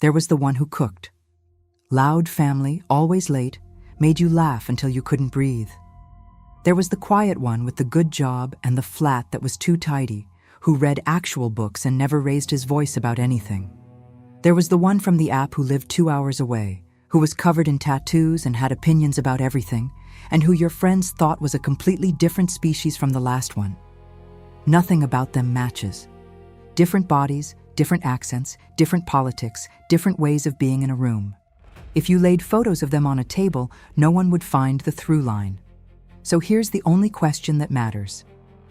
There was the one who cooked. Loud family, always late, made you laugh until you couldn't breathe. There was the quiet one with the good job and the flat that was too tidy, who read actual books and never raised his voice about anything. There was the one from the app who lived 2 hours away, who was covered in tattoos and had opinions about everything, and who your friends thought was a completely different species from the last one. Nothing about them matches. Different bodies, different accents, different politics, different ways of being in a room. If you laid photos of them on a table, no one would find the through line. So here's the only question that matters.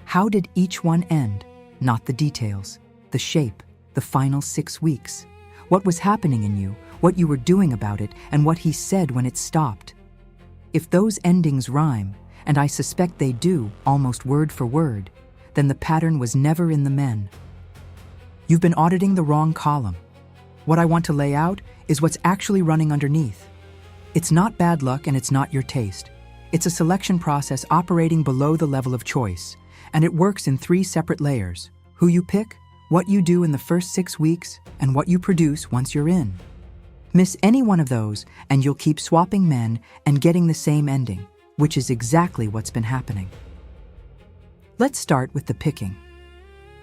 How did each one end? Not the details, the shape, the final 6 weeks. What was happening in you, what you were doing about it, and what he said when it stopped. If those endings rhyme, and I suspect they do, almost word for word, then the pattern was never in the men. You've been auditing the wrong column. What I want to lay out is what's actually running underneath. It's not bad luck and it's not your taste. It's a selection process operating below the level of choice, and it works in 3 separate layers: who you pick, what you do in the first 6 weeks, and what you produce once you're in. Miss any one of those, and you'll keep swapping men and getting the same ending, which is exactly what's been happening. Let's start with the picking.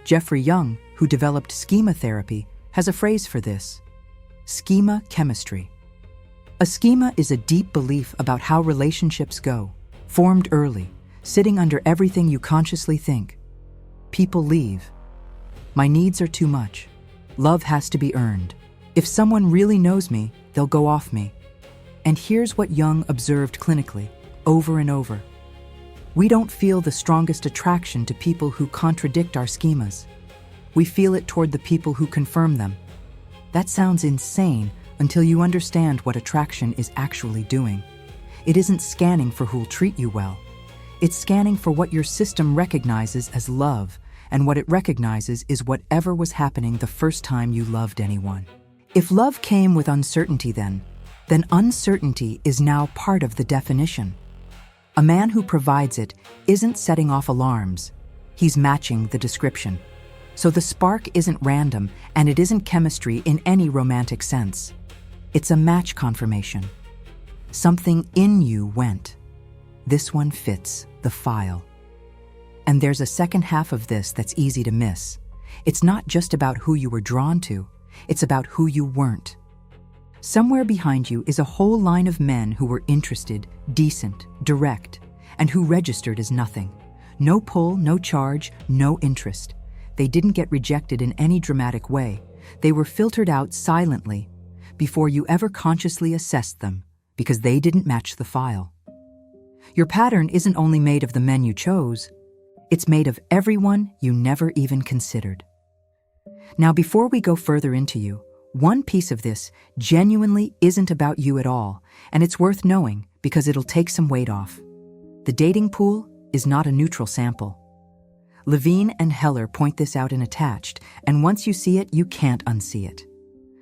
Jeffrey Young, who developed schema therapy, has a phrase for this: schema chemistry. A schema is a deep belief about how relationships go, formed early, sitting under everything you consciously think. People leave. My needs are too much. Love has to be earned. If someone really knows me, they'll go off me. And here's what Young observed clinically, over and over. We don't feel the strongest attraction to people who contradict our schemas. We feel it toward the people who confirm them. That sounds insane until you understand what attraction is actually doing. It isn't scanning for who'll treat you well. It's scanning for what your system recognizes as love, and what it recognizes is whatever was happening the first time you loved anyone. If love came with uncertainty then uncertainty is now part of the definition. A man who provides it isn't setting off alarms. He's matching the description. So the spark isn't random, and it isn't chemistry in any romantic sense. It's a match confirmation. Something in you went. This one fits the file. And there's a second half of this that's easy to miss. It's not just about who you were drawn to, it's about who you weren't. Somewhere behind you is a whole line of men who were interested, decent, direct, and who registered as nothing. No pull, no charge, no interest. They didn't get rejected in any dramatic way. They were filtered out silently before you ever consciously assessed them, because they didn't match the file. Your pattern isn't only made of the men you chose, it's made of everyone you never even considered. Now, before we go further into you, one piece of this genuinely isn't about you at all, and it's worth knowing because it'll take some weight off. The dating pool is not a neutral sample. Levine and Heller point this out in Attached, and once you see it, you can't unsee it.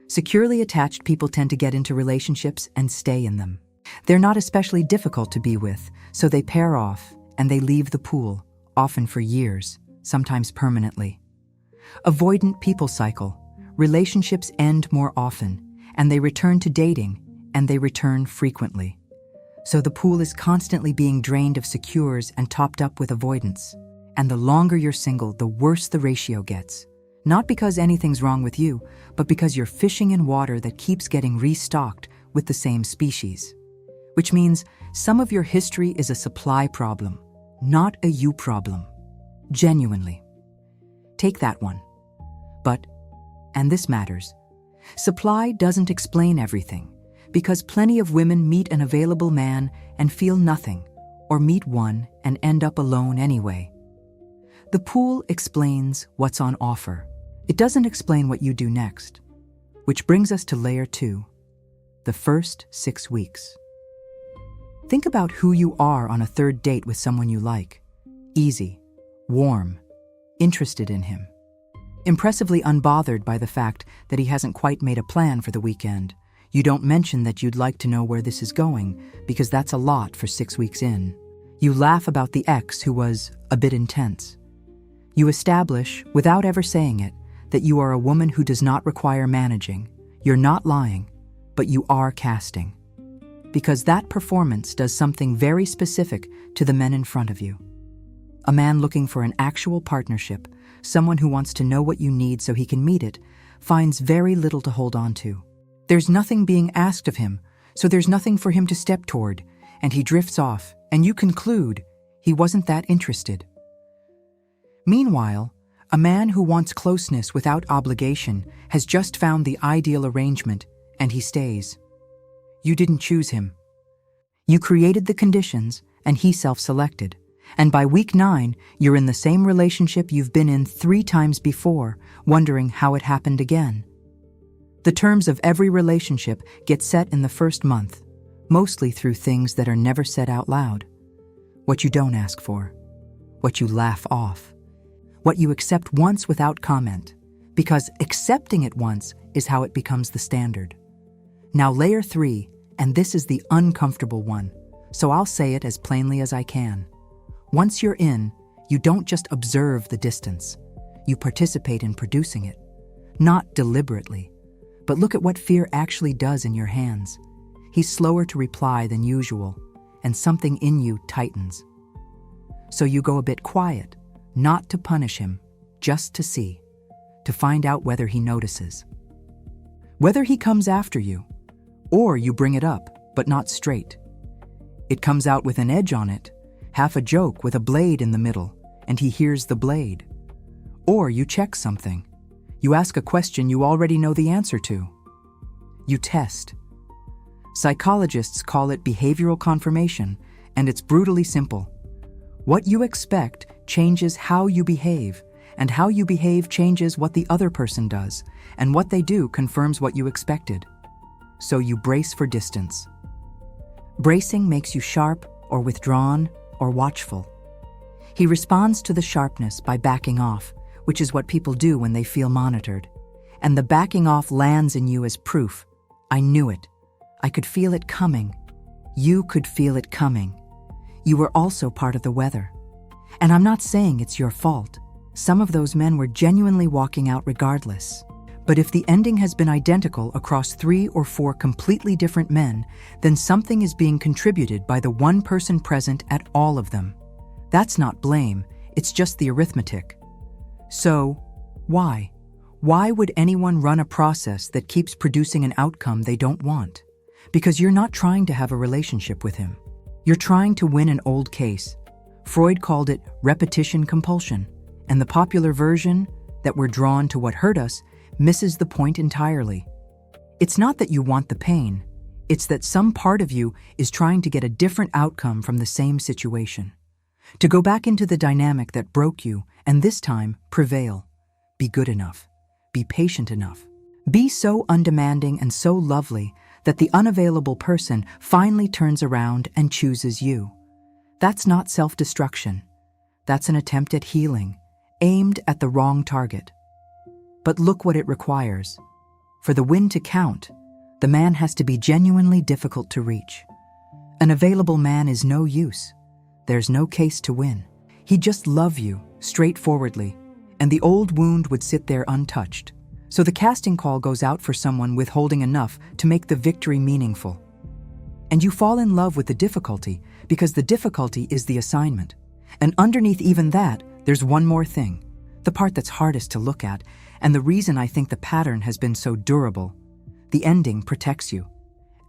Securely attached people tend to get into relationships and stay in them. They're not especially difficult to be with, so they pair off and they leave the pool, often for years, sometimes permanently. Avoidant people cycle. Relationships end more often, and they return to dating, and they return frequently. So the pool is constantly being drained of secures and topped up with avoidance. And the longer you're single, the worse the ratio gets. Not because anything's wrong with you, but because you're fishing in water that keeps getting restocked with the same species. Which means some of your history is a supply problem, not a you problem. Genuinely. Take that one. But, and this matters, supply doesn't explain everything, because plenty of women meet an available man and feel nothing, or meet one and end up alone anyway. The pool explains what's on offer. It doesn't explain what you do next. Which brings us to layer 2, the first 6 weeks. Think about who you are on a third date with someone you like. Easy, warm, interested in him. Impressively unbothered by the fact that he hasn't quite made a plan for the weekend. You don't mention that you'd like to know where this is going, because that's a lot for 6 weeks in. You laugh about the ex who was a bit intense. You establish, without ever saying it, that you are a woman who does not require managing. You're not lying, but you are casting. Because that performance does something very specific to the men in front of you. A man looking for an actual partnership, someone who wants to know what you need so he can meet it, finds very little to hold on to. There's nothing being asked of him, so there's nothing for him to step toward, and he drifts off, and you conclude he wasn't that interested. Meanwhile, a man who wants closeness without obligation has just found the ideal arrangement, and he stays. You didn't choose him. You created the conditions, and he self-selected. And by week 9, you're in the same relationship you've been in 3 times before, wondering how it happened again. The terms of every relationship get set in the first month, mostly through things that are never said out loud. What you don't ask for. What you laugh off. What you accept once without comment, because accepting it once is how it becomes the standard. Now layer 3, and this is the uncomfortable one, so I'll say it as plainly as I can. Once you're in, you don't just observe the distance. You participate in producing it. Not deliberately, but look at what fear actually does in your hands. He's slower to reply than usual, and something in you tightens. So you go a bit quiet, not to punish him, just to see, to find out whether he notices. Whether he comes after you, or you bring it up, but not straight. It comes out with an edge on it, half a joke with a blade in the middle, and he hears the blade. Or you check something. You ask a question you already know the answer to. You test. Psychologists call it behavioral confirmation, and it's brutally simple. What you expect changes how you behave, and how you behave changes what the other person does, and what they do confirms what you expected. So you brace for distance. Bracing makes you sharp or withdrawn or watchful. He responds to the sharpness by backing off, which is what people do when they feel monitored. And the backing off lands in you as proof. I knew it. I could feel it coming. You could feel it coming. You were also part of the weather. And I'm not saying it's your fault. Some of those men were genuinely walking out regardless. But if the ending has been identical across 3 or 4 completely different men, then something is being contributed by the one person present at all of them. That's not blame, it's just the arithmetic. So, why? Why would anyone run a process that keeps producing an outcome they don't want? Because you're not trying to have a relationship with him. You're trying to win an old case. Freud called it repetition compulsion, and the popular version, that we're drawn to what hurt us, misses the point entirely. It's not that you want the pain, it's that some part of you is trying to get a different outcome from the same situation. To go back into the dynamic that broke you, and this time, prevail. Be good enough. Be patient enough. Be so undemanding and so lovely that the unavailable person finally turns around and chooses you. That's not self-destruction. That's an attempt at healing, aimed at the wrong target. But look what it requires. For the win to count, the man has to be genuinely difficult to reach. An available man is no use. There's no case to win. He'd just love you, straightforwardly, and the old wound would sit there untouched. So the casting call goes out for someone withholding enough to make the victory meaningful. And you fall in love with the difficulty because the difficulty is the assignment. And underneath even that, there's one more thing, the part that's hardest to look at, and the reason I think the pattern has been so durable. The ending protects you.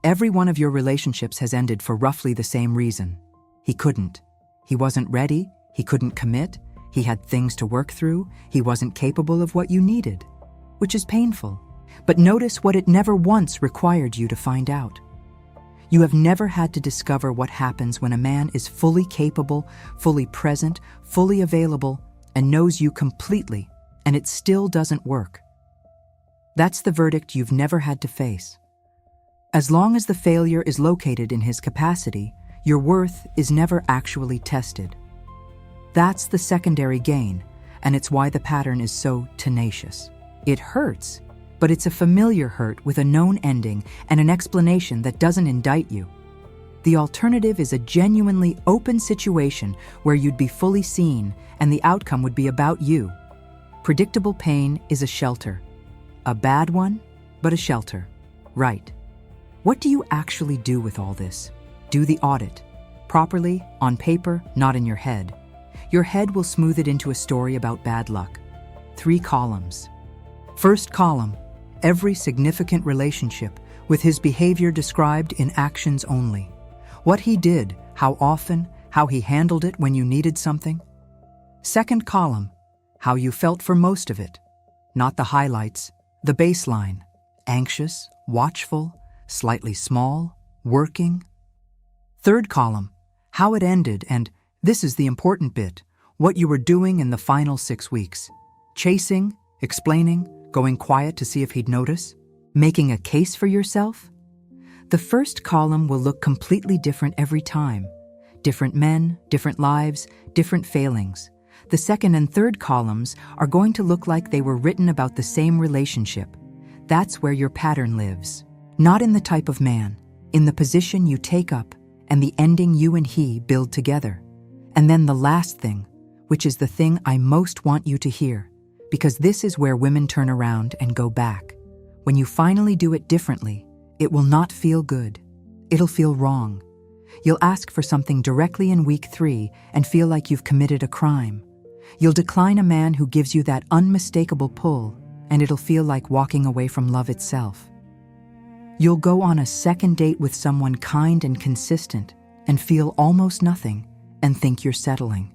Every one of your relationships has ended for roughly the same reason. He couldn't. He wasn't ready. He couldn't commit. He had things to work through. He wasn't capable of what you needed, which is painful. But notice what it never once required you to find out. You have never had to discover what happens when a man is fully capable, fully present, fully available, and knows you completely, and it still doesn't work. That's the verdict you've never had to face. As long as the failure is located in his capacity, your worth is never actually tested. That's the secondary gain, and it's why the pattern is so tenacious. It hurts, but it's a familiar hurt with a known ending and an explanation that doesn't indict you. The alternative is a genuinely open situation where you'd be fully seen and the outcome would be about you. Predictable pain is a shelter. A bad one? but a shelter. Right. What do you actually do with all this? Do the audit. Properly, on paper, not in your head. Your head will smooth it into a story about bad luck. 3 columns. First column, every significant relationship, with his behavior described in actions only. What he did, how often, how he handled it when you needed something. Second column, how you felt for most of it. Not the highlights, the baseline. Anxious, watchful, slightly small, working. Third column, how it ended and, this is the important bit, what you were doing in the final 6 weeks. Chasing, explaining, going quiet to see if he'd notice. Making a case for yourself? The first column will look completely different every time. Different men, different lives, different failings. The second and third columns are going to look like they were written about the same relationship. That's where your pattern lives. Not in the type of man, in the position you take up and the ending you and he build together. And then the last thing, which is the thing I most want you to hear, because this is where women turn around and go back. When you finally do it differently, it will not feel good. It'll feel wrong. You'll ask for something directly in week 3 and feel like you've committed a crime. You'll decline a man who gives you that unmistakable pull, and it'll feel like walking away from love itself. You'll go on a second date with someone kind and consistent and feel almost nothing and think you're settling.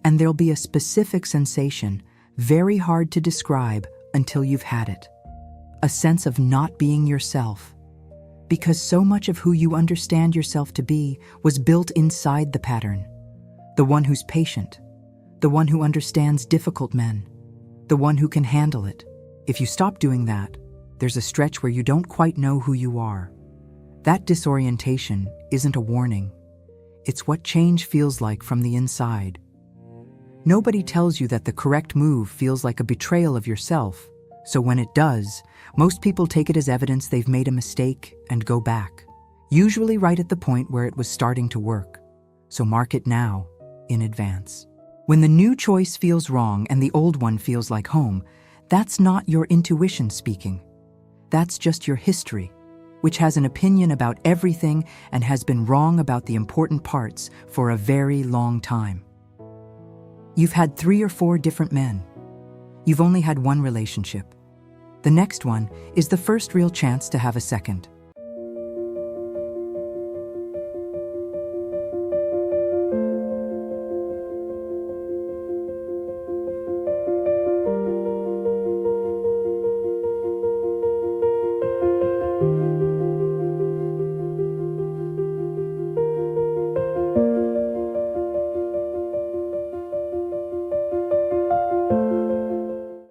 And there'll be a specific sensation, very hard to describe until you've had it. A sense of not being yourself. Because so much of who you understand yourself to be was built inside the pattern. The one who's patient. The one who understands difficult men. The one who can handle it. If you stop doing that, there's a stretch where you don't quite know who you are. That disorientation isn't a warning. It's what change feels like from the inside. Nobody tells you that the correct move feels like a betrayal of yourself, so when it does, most people take it as evidence they've made a mistake and go back, usually right at the point where it was starting to work. So mark it now, in advance. When the new choice feels wrong and the old one feels like home, that's not your intuition speaking. That's just your history, which has an opinion about everything and has been wrong about the important parts for a very long time. You've had 3 or 4 different men. You've only had one relationship. The next one is the first real chance to have a second.